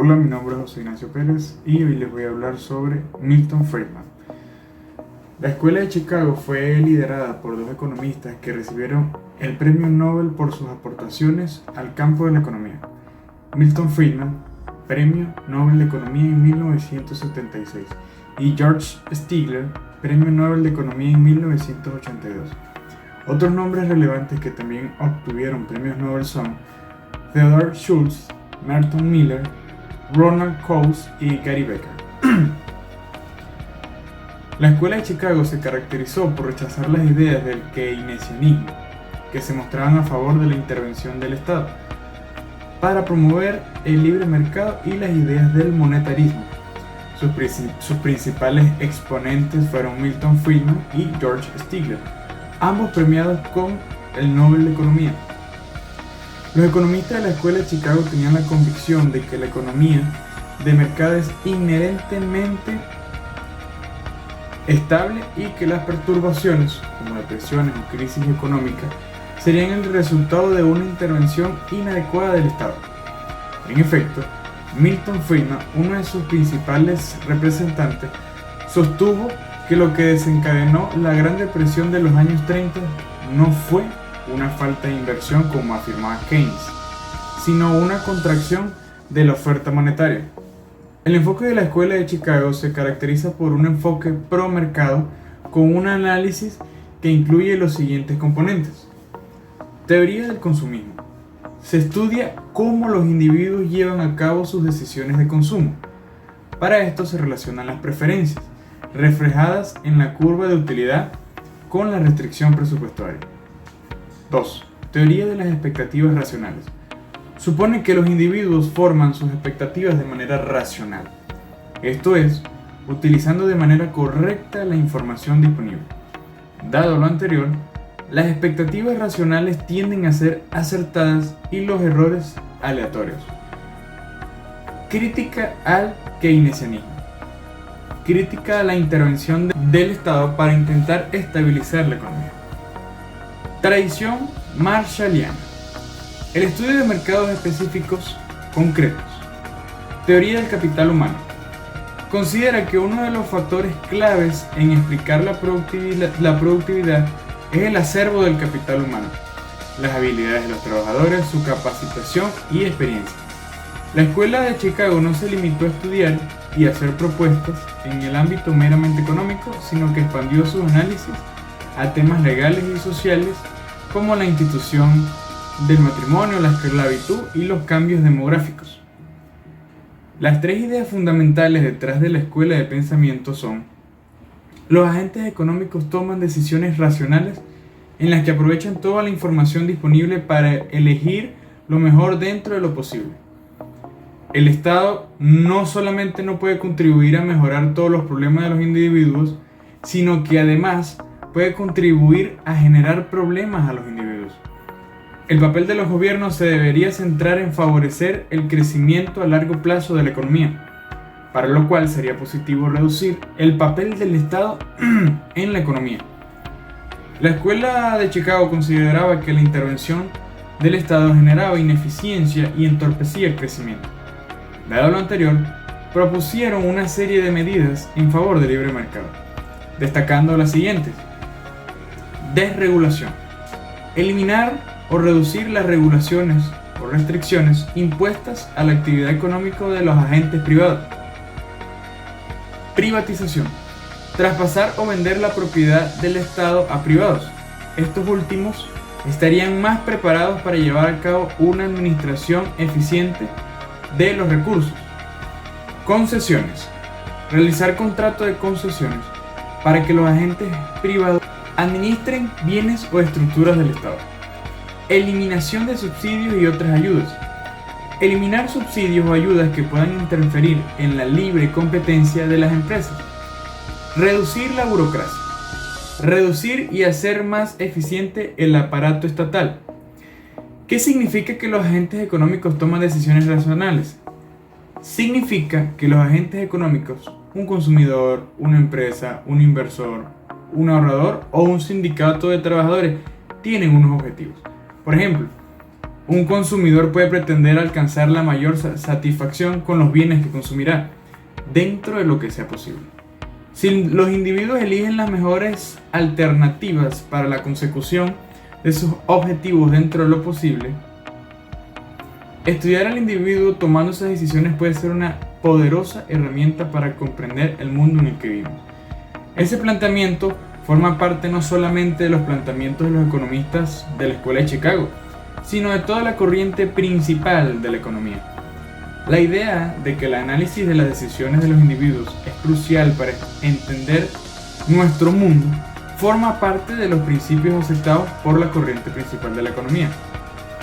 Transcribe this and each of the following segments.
Hola, mi nombre es José Ignacio Pérez y hoy les voy a hablar sobre Milton Friedman. La Escuela de Chicago fue liderada por dos economistas que recibieron el Premio Nobel por sus aportaciones al campo de la economía. Milton Friedman, Premio Nobel de Economía en 1976, y George Stigler, Premio Nobel de Economía en 1982. Otros nombres relevantes que también obtuvieron premios Nobel son Theodore Schultz, Merton Miller, Ronald Coase y Gary Becker. La Escuela de Chicago se caracterizó por rechazar las ideas del keynesianismo, que se mostraban a favor de la intervención del Estado, para promover el libre mercado y las ideas del monetarismo. Sus principales exponentes fueron Milton Friedman y George Stigler, ambos premiados con el Nobel de Economía. Los economistas de la Escuela de Chicago tenían la convicción de que la economía de mercado es inherentemente estable y que las perturbaciones, como depresiones o crisis económicas, serían el resultado de una intervención inadecuada del Estado. En efecto, Milton Friedman, uno de sus principales representantes, sostuvo que lo que desencadenó la Gran Depresión de los años 30 no fue una falta de inversión como afirmaba Keynes, sino una contracción de la oferta monetaria. El enfoque de la Escuela de Chicago se caracteriza por un enfoque pro mercado con un análisis que incluye los siguientes componentes. Teoría del consumismo. Se estudia cómo los individuos llevan a cabo sus decisiones de consumo. Para esto se relacionan las preferencias, reflejadas en la curva de utilidad, con la restricción presupuestaria. 2. Teoría de las expectativas racionales. Supone que los individuos forman sus expectativas de manera racional, esto es, utilizando de manera correcta la información disponible. Dado lo anterior, las expectativas racionales tienden a ser acertadas y los errores aleatorios. Crítica al keynesianismo. Crítica a la intervención del Estado para intentar estabilizar la economía. Tradición marshalliana. El estudio de mercados específicos concretos. Teoría del capital humano. Considera que uno de los factores claves en explicar la productividad es el acervo del capital humano, las habilidades de los trabajadores, su capacitación y experiencia. La Escuela de Chicago no se limitó a estudiar y hacer propuestas en el ámbito meramente económico, sino que expandió sus análisis a temas legales y sociales como la institución del matrimonio, la esclavitud y los cambios demográficos. Las tres ideas fundamentales detrás de la escuela de pensamiento son: los agentes económicos toman decisiones racionales en las que aprovechan toda la información disponible para elegir lo mejor dentro de lo posible. El Estado no solamente no puede contribuir a mejorar todos los problemas de los individuos, sino que además puede contribuir a generar problemas a los individuos. El papel de los gobiernos se debería centrar en favorecer el crecimiento a largo plazo de la economía, para lo cual sería positivo reducir el papel del Estado en la economía. La Escuela de Chicago consideraba que la intervención del Estado generaba ineficiencia y entorpecía el crecimiento. Dado lo anterior, propusieron una serie de medidas en favor del libre mercado, destacando las siguientes: desregulación. Eliminar o reducir las regulaciones o restricciones impuestas a la actividad económica de los agentes privados. Privatización. Traspasar o vender la propiedad del Estado a privados. Estos últimos estarían más preparados para llevar a cabo una administración eficiente de los recursos. Concesiones. Realizar contratos de concesiones para que los agentes privados administren bienes o estructuras del Estado. Eliminación de subsidios y otras ayudas. Eliminar subsidios o ayudas que puedan interferir en la libre competencia de las empresas. Reducir la burocracia. Reducir y hacer más eficiente el aparato estatal. ¿Qué significa que los agentes económicos toman decisiones racionales? Significa que los agentes económicos, un consumidor, una empresa, un inversor, un ahorrador o un sindicato de trabajadores, tienen unos objetivos. Por ejemplo, Un consumidor puede pretender alcanzar la mayor satisfacción con los bienes que consumirá, dentro de lo que sea posible. Si los individuos eligen las mejores alternativas para la consecución de sus objetivos dentro de lo posible, estudiar al individuo tomando esas decisiones puede ser una poderosa herramienta para comprender el mundo en el que vivimos. Ese planteamiento forma parte no solamente de los planteamientos de los economistas de la Escuela de Chicago, sino de toda la corriente principal de la economía. La idea de que el análisis de las decisiones de los individuos es crucial para entender nuestro mundo forma parte de los principios aceptados por la corriente principal de la economía,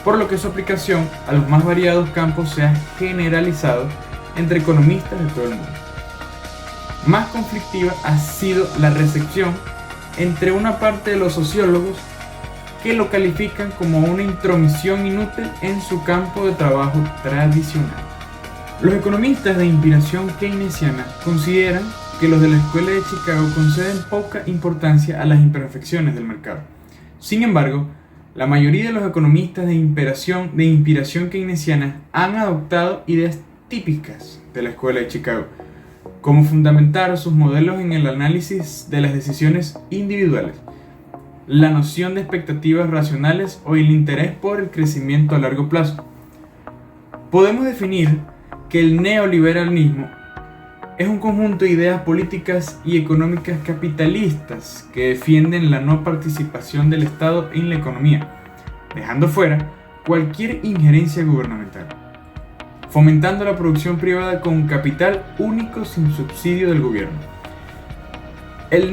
por lo que su aplicación a los más variados campos se ha generalizado entre economistas de todo el mundo. Más conflictiva ha sido la recepción entre una parte de los sociólogos que lo califican como una intromisión inútil en su campo de trabajo tradicional. Los economistas de inspiración keynesiana consideran que los de la Escuela de Chicago conceden poca importancia a las imperfecciones del mercado. Sin embargo, la mayoría de los economistas de inspiración keynesiana han adoptado ideas típicas de la Escuela de Chicago, como fundamentar sus modelos en el análisis de las decisiones individuales, la noción de expectativas racionales o el interés por el crecimiento a largo plazo. Podemos definir que el neoliberalismo es un conjunto de ideas políticas y económicas capitalistas que defienden la no participación del Estado en la economía, dejando fuera cualquier injerencia gubernamental, fomentando la producción privada con capital único sin subsidio del gobierno. El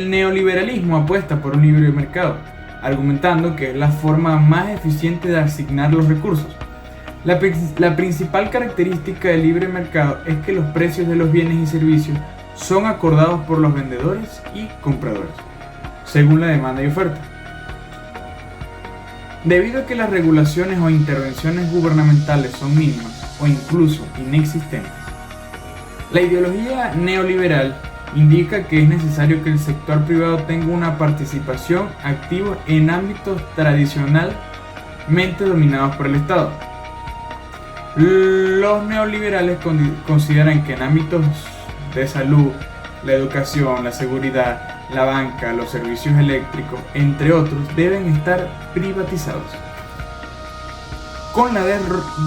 neoliberalismo apuesta por un libre mercado, argumentando que es la forma más eficiente de asignar los recursos. La principal característica del libre mercado es que los precios de los bienes y servicios son acordados por los vendedores y compradores, según la demanda y oferta. Debido a que las regulaciones o intervenciones gubernamentales son mínimas o incluso inexistentes, la ideología neoliberal indica que es necesario que el sector privado tenga una participación activa en ámbitos tradicionalmente dominados por el Estado. Los neoliberales consideran que en ámbitos de salud, la educación, la seguridad, la banca, los servicios eléctricos, entre otros, deben estar privatizados. Con la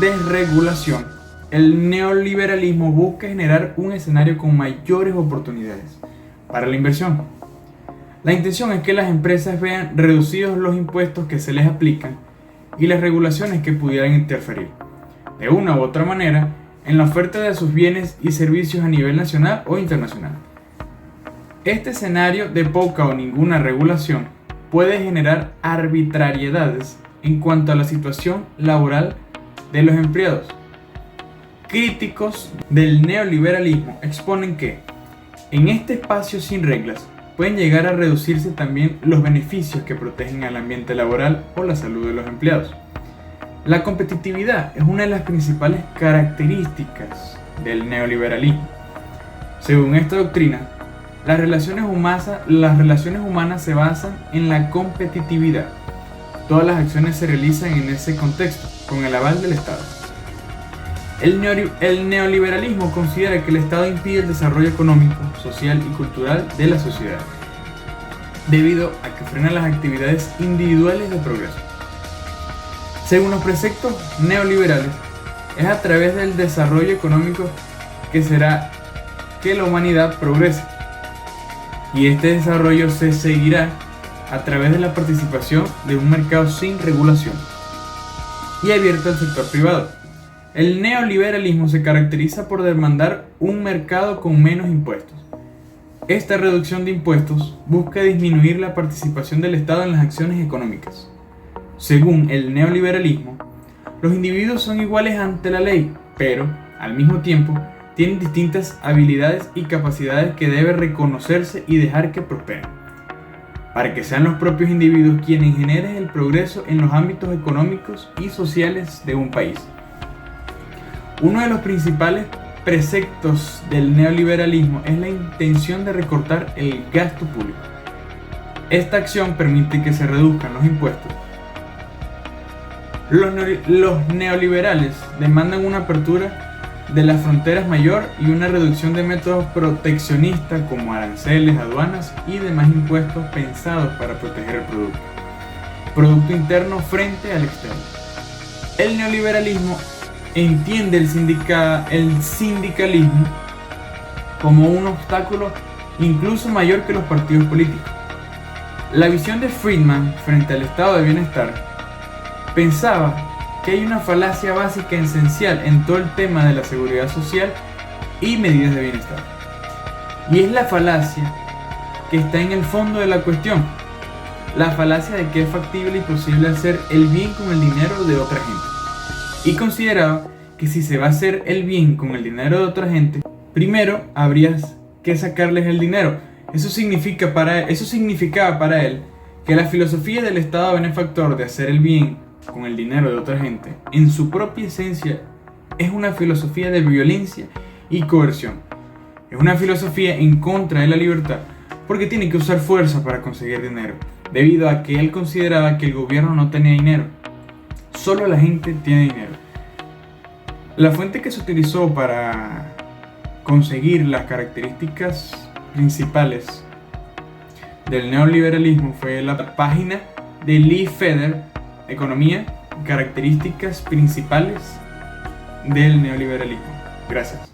desregulación, el neoliberalismo busca generar un escenario con mayores oportunidades para la inversión. La intención es que las empresas vean reducidos los impuestos que se les aplican y las regulaciones que pudieran interferir, de una u otra manera, en la oferta de sus bienes y servicios a nivel nacional o internacional. Este escenario de poca o ninguna regulación puede generar arbitrariedades en cuanto a la situación laboral de los empleados. Críticos del neoliberalismo exponen que, en este espacio sin reglas, pueden llegar a reducirse también los beneficios que protegen al ambiente laboral o la salud de los empleados. La competitividad es una de las principales características del neoliberalismo. Según esta doctrina, las relaciones humanas se basan en la competitividad. Todas las acciones se realizan en ese contexto, con el aval del Estado. El neoliberalismo considera que el Estado impide el desarrollo económico, social y cultural de la sociedad, debido a que frena las actividades individuales de progreso. Según los preceptos neoliberales, es a través del desarrollo económico que será que la humanidad progrese, y este desarrollo se seguirá a través de la participación de un mercado sin regulación y abierto al sector privado. El neoliberalismo se caracteriza por demandar un mercado con menos impuestos. Esta reducción de impuestos busca disminuir la participación del Estado en las acciones económicas. Según el neoliberalismo, los individuos son iguales ante la ley, pero, al mismo tiempo, tienen distintas habilidades y capacidades que debe reconocerse y dejar que prosperen, para que sean los propios individuos quienes generen el progreso en los ámbitos económicos y sociales de un país. Uno de los principales preceptos del neoliberalismo es la intención de recortar el gasto público. Esta acción permite que se reduzcan los impuestos Los neoliberales demandan una apertura de las fronteras mayor y una reducción de métodos proteccionistas como aranceles, aduanas y demás impuestos pensados para proteger el producto interno frente al externo. El neoliberalismo entiende el sindicalismo como un obstáculo incluso mayor que los partidos políticos. La visión de Friedman frente al estado de bienestar pensaba que hay una falacia básica esencial en todo el tema de la seguridad social y medidas de bienestar. Y es la falacia que está en el fondo de la cuestión. La falacia de que es factible y posible hacer el bien con el dinero de otra gente. Y consideraba que si se va a hacer el bien con el dinero de otra gente, primero habrías que sacarles el dinero. Eso significaba para él que la filosofía del Estado benefactor de hacer el bien con el dinero de otra gente, en su propia esencia, es una filosofía de violencia y coerción. Es una filosofía en contra de la libertad, porque tiene que usar fuerza para conseguir dinero, debido a que él consideraba que el gobierno no tenía dinero, solo la gente tiene dinero. La fuente que se utilizó para conseguir las características principales del neoliberalismo fue la página de Lee Feder, Economía, características principales del neoliberalismo. Gracias.